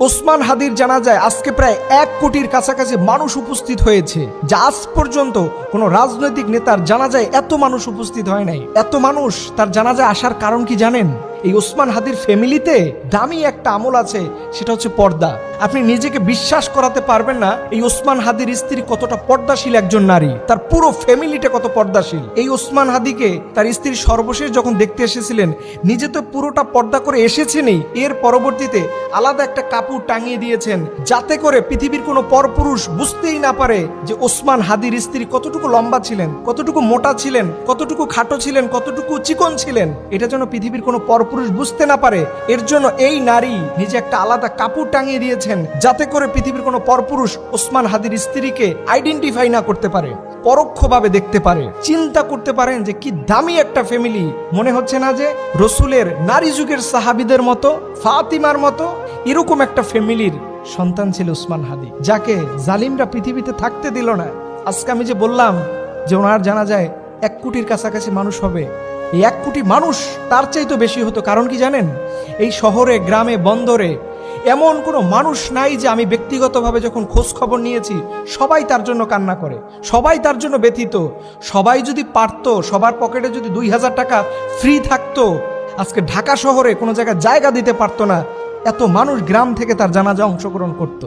ওসমান হাদির জানাজায় আজকে প্রায় 1 কোটির কাছাকাছি মানুষ উপস্থিত হয়েছে, যা আজ পর্যন্ত কোনো রাজনৈতিক নেতার জানাজায় এত মানুষ উপস্থিত হয় নাই। এত মানুষ তার জানাজায় আসার কারণ কি জানেন? এই ওসমান হাদির ফ্যামিলিতে দামি একটা আমল আছে, সেটা হচ্ছে পর্দা। আপনি নিজেকে বিশ্বাস করাতে পারবেন না এই ওসমান হাদির স্ত্রী কতটা পর্দাশীল একজন নারী, তার পুরো ফ্যামিলিটা কত পর্দাশীল। এই ওসমান হাদিকে তার স্ত্রী সর্বশেষ যখন দেখতে এসেছিলেন, নিজে তো পুরোটা পর্দা করে এসেছেনই, এর পরবর্তীতে আলাদা একটা কাপড় টাঙিয়ে দিয়েছেন, যাতে করে পৃথিবীর কোনো পরপুরুষ বুঝতেই না পারে যে ওসমান হাদির স্ত্রী কতটুকু লম্বা ছিলেন, কতটুকু মোটা ছিলেন, কতটুকু খাটো ছিলেন, কতটুকু চিকন ছিলেন। এটা যেন পৃথিবীর কোনো পরপুরুষ বুঝতে না পারে, এর জন্য এই নারী নিজে একটা আলাদা কাপড় টাঙিয়ে দিয়েছেন, যাতে করে পৃথিবীর কোনো পরপুরুষ ওসমান হাদির স্ত্রীকে আইডেন্টিফাই না করতে পারে, পরোক্ষভাবে দেখতে পারে। চিন্তা করতে পারেন যে কি দামি একটা ফ্যামিলি। মনে হচ্ছে না যে রসুলের নারী যুগের সাহাবীদের মতো, ফাতিমার মতো এরকম একটা ফ্যামিলির সন্তান ছিল ওসমান হাদি, যাকে জালিমরা পৃথিবীতে থাকতে দিল না। আজকে আমি যে বললাম যে ওনার জানা যায় 1 কোটির কাছাকাছি মানুষ হবে, এই 1 কোটি মানুষ তার চাইতে বেশি হতো। কারণ কি জানেন? এই শহরে, গ্রামে, বন্দরে এমন কোনো মানুষ নাই যে আমি ব্যক্তিগতভাবে যখন খোঁজ খবর নিয়েছি সবাই তার জন্য কান্না করে, সবাই তার জন্য ব্যথিত। সবাই যদি পারতো, সবার পকেটে যদি 2000 টাকা ফ্রি থাকতো, আজকে ঢাকা শহরে কোনো জায়গায় জায়গা দিতে পারতো না, এত মানুষ গ্রাম থেকে তার জানাজা অংশগ্রহণ করতো।